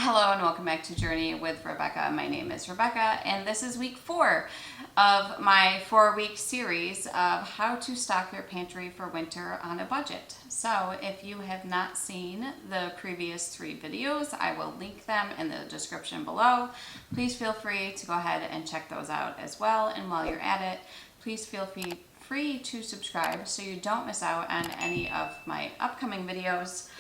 Hello and welcome back to Journey with Rebecca. My name is Rebecca and this is week 4 of my 4-week series of how to stock your pantry for winter on a budget. So if you have not seen the previous 3 videos, I will link them in the description below. Please feel free to go ahead and check those out as well. And while you're at it, please feel free to subscribe so you don't miss out on any of my upcoming videos.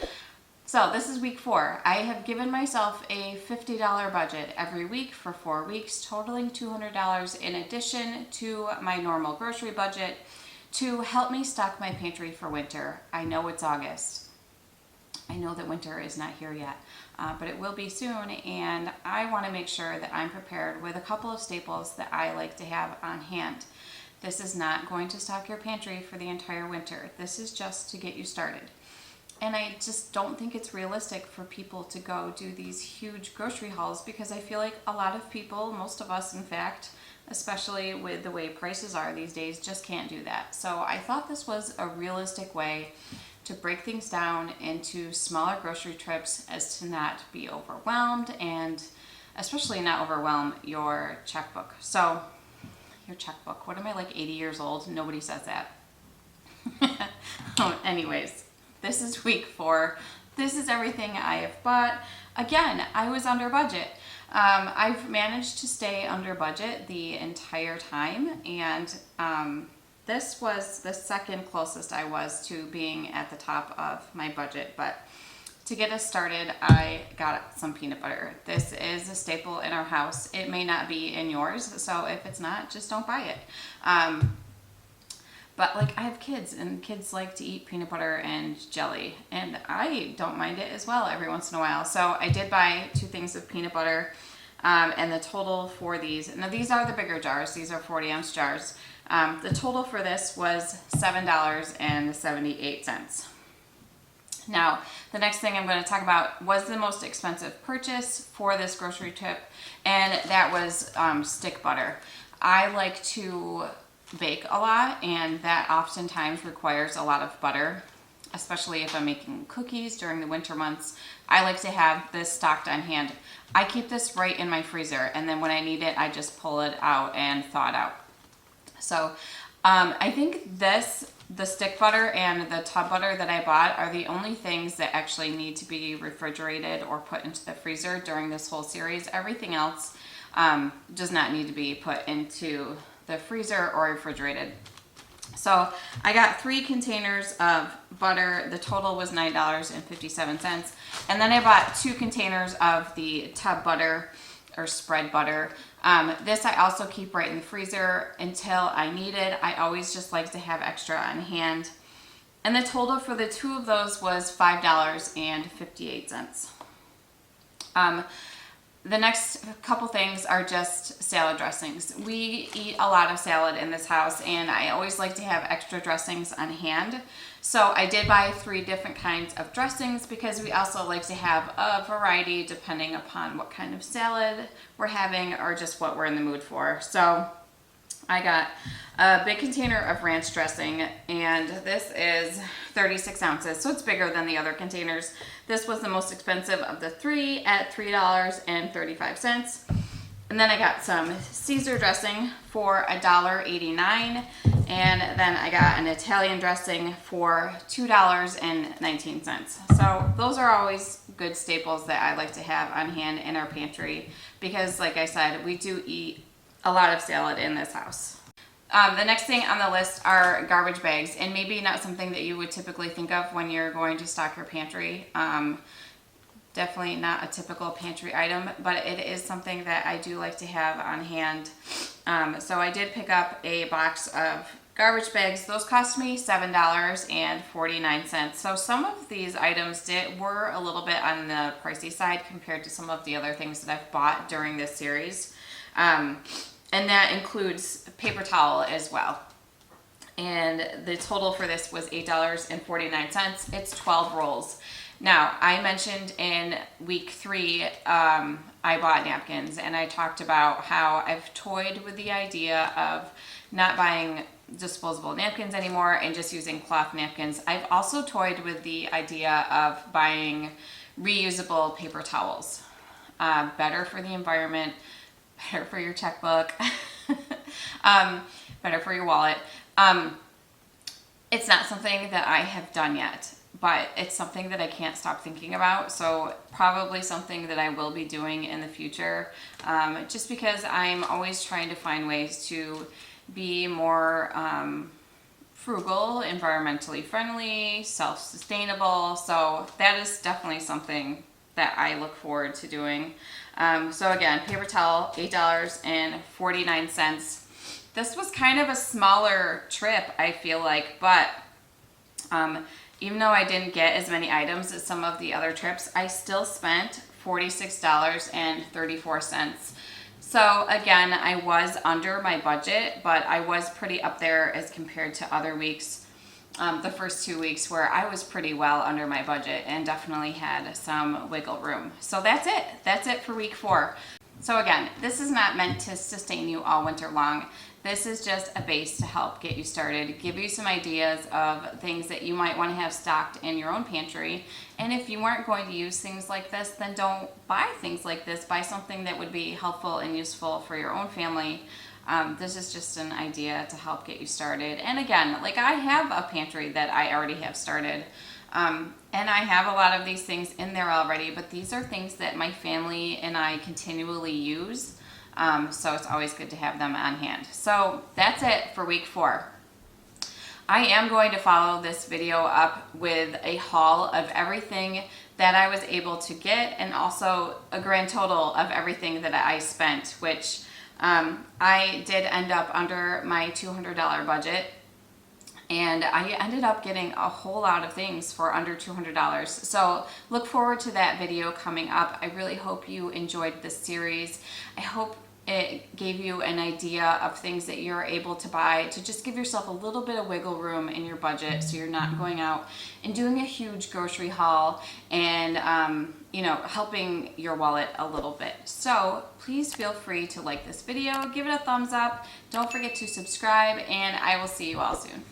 So this is week 4. I have given myself a $50 budget every week for 4 weeks, totaling $200 in addition to my normal grocery budget to help me stock my pantry for winter. I know it's August. I know that winter is not here yet, but it will be soon, and I want to make sure that I'm prepared with a couple of staples that I like to have on hand. This is not going to stock your pantry for the entire winter. This is just to get you started. And I just don't think it's realistic for people to go do these huge grocery hauls because I feel like a lot of people, most of us in fact, especially with the way prices are these days, just can't do that. So I thought this was a realistic way to break things down into smaller grocery trips as to not be overwhelmed and especially not overwhelm your checkbook. So, your checkbook, what am I, like 80 years old? Nobody says that. Anyways. This is week 4. This is everything I have bought. Again, I was under budget. I've managed to stay under budget the entire time, and this was the second closest I was to being at the top of my budget. But to get us started, I got some peanut butter. This is a staple in our house. It may not be in yours, so if it's not, just don't buy it. But like I have kids and kids like to eat peanut butter and jelly, and I don't mind it as well every once in a while. So I did buy 2 things of peanut butter, and the total for these, now these are the bigger jars, these are 40-ounce jars. The total for this was $7.78. Now, the next thing I'm going to talk about was the most expensive purchase for this grocery trip, and that was stick butter. I like to bake a lot, and that oftentimes requires a lot of butter, especially if I'm making cookies during the winter months. I like to have this stocked on hand. I keep this right in my freezer, and then when I need it, I just pull it out and thaw it out. So I think the stick butter and the tub butter that I bought are the only things that actually need to be refrigerated or put into the freezer during this whole series. Everything else does not need to be put into the freezer or refrigerated. So I got 3 containers of butter. The total was $9.57. And then I bought 2 containers of the tub butter or spread butter. This I also keep right in the freezer until I need it. I always just like to have extra on hand. And the total for the 2 of those was $5.58. The next couple things are just salad dressings. We eat a lot of salad in this house, and I always like to have extra dressings on hand. So I did buy 3 different kinds of dressings because we also like to have a variety depending upon what kind of salad we're having or just what we're in the mood for. So I got a big container of ranch dressing, and this is 36 ounces, so it's bigger than the other containers. This was the most expensive of the 3 at $3.35. And then I got some Caesar dressing for $1.89, and then I got an Italian dressing for $2.19. So those are always good staples that I like to have on hand in our pantry because, like I said, we do eat a lot of salad in this house. The next thing on the list are garbage bags, and maybe not something that you would typically think of when you're going to stock your pantry. Definitely not a typical pantry item, but it is something that I do like to have on hand. So I did pick up a box of garbage bags. Those cost me $7.49. So some of these items were a little bit on the pricey side compared to some of the other things that I've bought during this series. And that includes paper towel as well. And the total for this was $8.49. It's 12 rolls. Now, I mentioned in week 3, I bought napkins, and I talked about how I've toyed with the idea of not buying disposable napkins anymore and just using cloth napkins. I've also toyed with the idea of buying reusable paper towels. better for the environment, better for your checkbook, better for your wallet. It's not something that I have done yet, but it's something that I can't stop thinking about. So probably something that I will be doing in the future, just because I'm always trying to find ways to be more frugal, environmentally friendly, self-sustainable. So that is definitely something that I look forward to doing. So again, paper towel, $8.49. This was kind of a smaller trip, I feel like, but even though I didn't get as many items as some of the other trips, I still spent $46.34. So again, I was under my budget, but I was pretty up there as compared to other weeks. The first 2 weeks where I was pretty well under my budget and definitely had some wiggle room. So that's it. That's it for week 4. So again, this is not meant to sustain you all winter long. This is just a base to help get you started, give you some ideas of things that you might want to have stocked in your own pantry. And if you aren't going to use things like this, then don't buy things like this. Buy something that would be helpful and useful for your own family. This is just an idea to help get you started. And again, like I have a pantry that I already have started. And I have a lot of these things in there already, but these are things that my family and I continually use. So it's always good to have them on hand. So that's it for week 4. I am going to follow this video up with a haul of everything that I was able to get and also a grand total of everything that I spent, which I did end up under my $200 budget. And I ended up getting a whole lot of things for under $200. So look forward to that video coming up. I really hope you enjoyed this series. I hope it gave you an idea of things that you're able to buy to just give yourself a little bit of wiggle room in your budget so you're not going out and doing a huge grocery haul and helping your wallet a little bit. So please feel free to like this video, give it a thumbs up, don't forget to subscribe, and I will see you all soon.